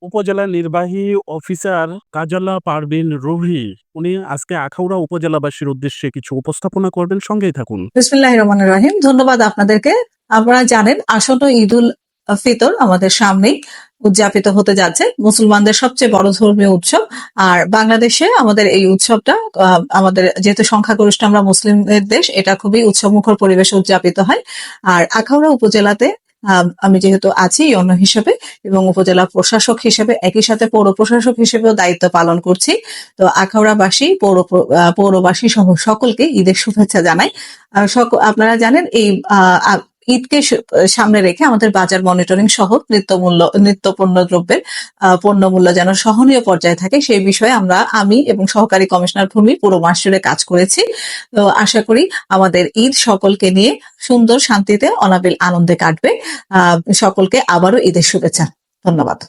উপজেলা নির্বাহী অফিসার কাজলা পারভীন রুহি উনি আজকে আখাউড়া উপজেলাবাসীর উদ্দেশ্যে কিছু উপস্থাপনা করবেন। সঙ্গেই থাকুন। বিসমিল্লাহির রহমানির রহিম। ধন্যবাদ আপনাদেরকে। আপনারা জানেন আসন্ন ঈদুল ফিতর আমাদের সামনেই উদযাপিত হতে যাচ্ছে, মুসলমানদের সবচেয়ে বড় ধর্মীয় উৎসব। আর বাংলাদেশে আমাদের এই উৎসবটা আমাদের যেহেতু সংখ্যাগরিষ্ঠ আমরা মুসলিমদের দেশ, এটা খুবই উৎসবমুখর পরিবেশে উদযাপিত হয়। আর আখাউড়া উপজেলাতে আমি যেহেতু আছি ইউনো হিসেবে এবং উপজেলা প্রশাসক হিসেবে, একই সাথে পৌর প্রশাসক হিসেবেও দায়িত্ব পালন করছি। তো আখাউড়াবাসী, পৌরবাসী সহ সকলকে ঈদের শুভেচ্ছা জানাই। আপনারা জানেন এই ঈদকে সামনে রেখে আমাদের বাজার মনিটরিং সহ নিত্য পণ্য দ্রব্যের পণ্য মূল্য যেন সহনীয় পর্যায়ে থাকে, সেই বিষয়ে আমি এবং সহকারী কমিশনার ভূমি পুরো মাস জুড়ে কাজ করেছি। তো আশা করি আমাদের ঈদ সকলকে নিয়ে সুন্দর, শান্তিতে, অনাবিল আনন্দে কাটবে। সকলকে আবারও ঈদের শুভেচ্ছা। ধন্যবাদ।